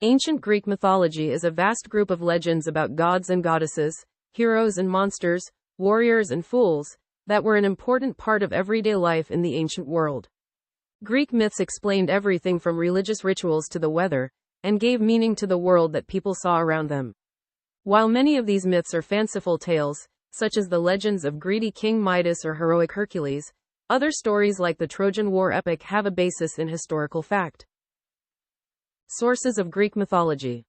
Ancient Greek mythology is a vast group of legends about gods and goddesses, heroes and monsters, warriors and fools, that were an important part of everyday life in the ancient world. Greek myths explained everything from religious rituals to the weather, and gave meaning to the world that people saw around them. While many of these myths are fanciful tales, such as the legends of greedy King Midas or heroic Hercules, other stories like the Trojan War epic have a basis in historical fact. Sources of Greek mythology.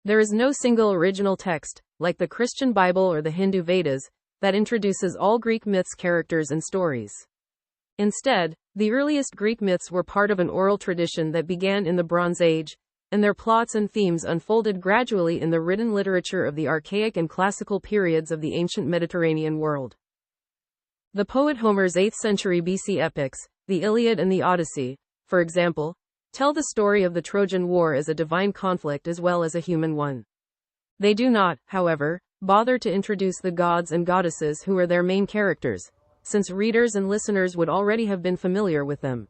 There is no single original text, like the Christian Bible or the Hindu Vedas, that introduces all Greek myths, characters, and stories. Instead, the earliest Greek myths were part of an oral tradition that began in the Bronze Age, and their plots and themes unfolded gradually in the written literature of the archaic and classical periods of the ancient Mediterranean world. The poet Homer's 8th century BC epics, the Iliad and the Odyssey, for example, tell the story of the Trojan War as a divine conflict as well as a human one. They do not, however, bother to introduce the gods and goddesses who are their main characters, since readers and listeners would already have been familiar with them.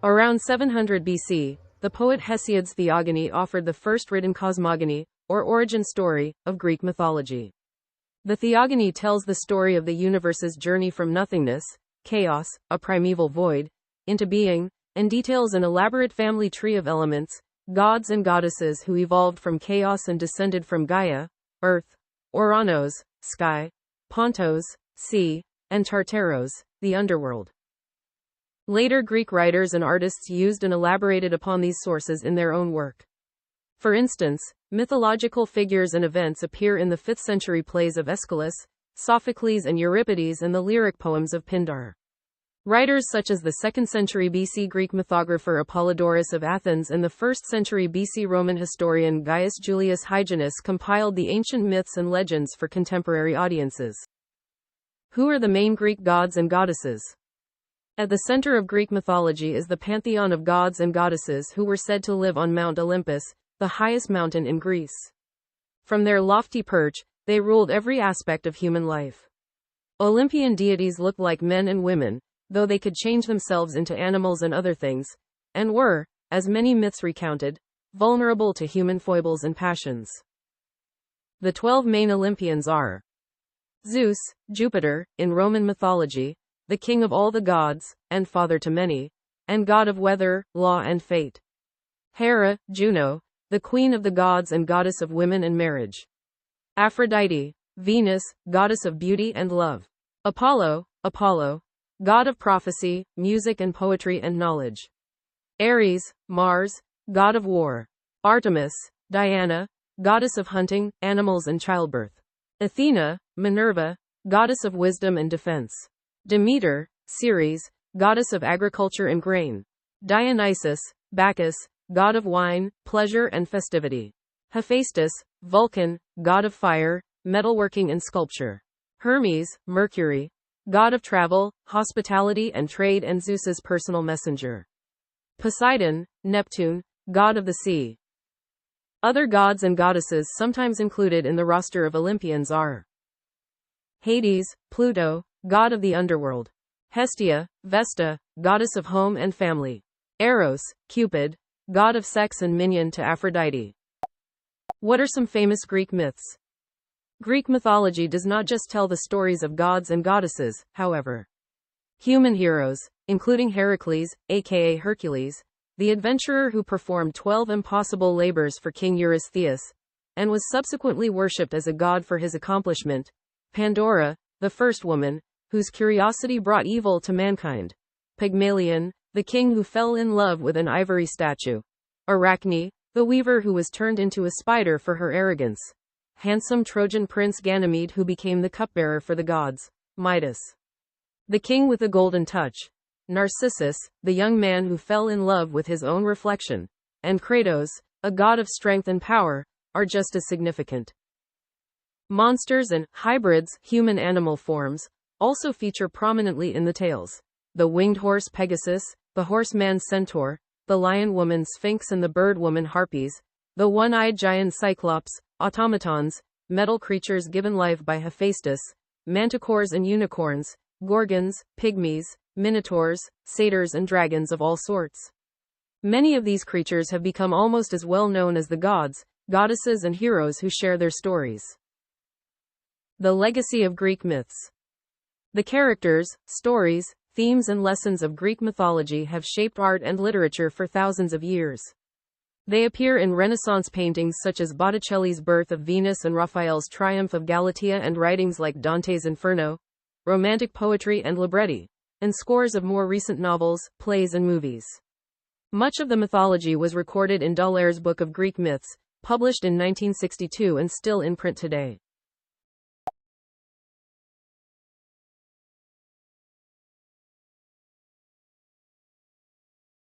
Around 700 BC, the poet Hesiod's Theogony offered the first written cosmogony, or origin story, of Greek mythology. The Theogony tells the story of the universe's journey from nothingness, chaos, a primeval void, into being, and details an elaborate family tree of elements, gods and goddesses who evolved from chaos and descended from Gaia, earth, Oranos, sky, Pontos, sea, and Tartaros, the underworld. Later Greek writers and artists used and elaborated upon these sources in their own work. For instance, mythological figures and events appear in the 5th century plays of Aeschylus, Sophocles and Euripides and the lyric poems of Pindar. Writers such as the 2nd century BC Greek mythographer Apollodorus of Athens and the 1st century BC Roman historian Gaius Julius Hyginus compiled the ancient myths and legends for contemporary audiences. Who are the main Greek gods and goddesses? At the center of Greek mythology is the pantheon of gods and goddesses who were said to live on Mount Olympus, the highest mountain in Greece. From their lofty perch, they ruled every aspect of human life. Olympian deities looked like men and women, though they could change themselves into animals and other things, and were, as many myths recounted, vulnerable to human foibles and passions. The 12 main Olympians are Zeus, Jupiter, in Roman mythology, the king of all the gods, and father to many, and god of weather, law and fate. Hera, Juno, the queen of the gods and goddess of women and marriage. Aphrodite, Venus, goddess of beauty and love. Apollo, god of prophecy, music and poetry and knowledge. Ares, Mars, god of war. Artemis, Diana, goddess of hunting, animals and childbirth. Athena, Minerva, goddess of wisdom and defense. Demeter, Ceres, goddess of agriculture and grain. Dionysus, Bacchus, god of wine, pleasure and festivity. Hephaestus, Vulcan, god of fire, metalworking and sculpture. Hermes, Mercury, god of travel, hospitality and trade and Zeus's personal messenger. Poseidon, Neptune, god of the sea. Other gods and goddesses sometimes included in the roster of Olympians are Hades, Pluto, god of the underworld. Hestia, Vesta, goddess of home and family. Eros, Cupid, god of sex and minion to Aphrodite. What are some famous Greek myths? Greek mythology does not just tell the stories of gods and goddesses, however. Human heroes, including Heracles, aka Hercules, the adventurer who performed 12 impossible labors for King Eurystheus, and was subsequently worshipped as a god for his accomplishment. Pandora, the first woman, whose curiosity brought evil to mankind. Pygmalion, the king who fell in love with an ivory statue. Arachne, the weaver who was turned into a spider for her arrogance. Handsome Trojan prince Ganymede who became the cupbearer for the gods. Midas, the king with a golden touch. Narcissus, the young man who fell in love with his own reflection. And Kratos, a god of strength and power, are just as significant. Monsters and hybrids, human-animal forms, also feature prominently in the tales. The winged horse Pegasus, the horseman Centaur, the lion woman Sphinx and the bird woman Harpies, the one-eyed giant Cyclops, automatons, metal creatures given life by Hephaestus, manticores and unicorns, gorgons, pygmies, minotaurs, satyrs and dragons of all sorts. Many of these creatures have become almost as well known as the gods, goddesses, and heroes who share their stories. The legacy of Greek myths. The characters, stories, themes, and lessons of Greek mythology have shaped art and literature for thousands of years. They appear in Renaissance paintings such as Botticelli's Birth of Venus and Raphael's Triumph of Galatea, and writings like Dante's Inferno, romantic poetry and libretti, and scores of more recent novels, plays, and movies. Much of the mythology was recorded in D'Aulaire's Book of Greek Myths, published in 1962 and still in print today.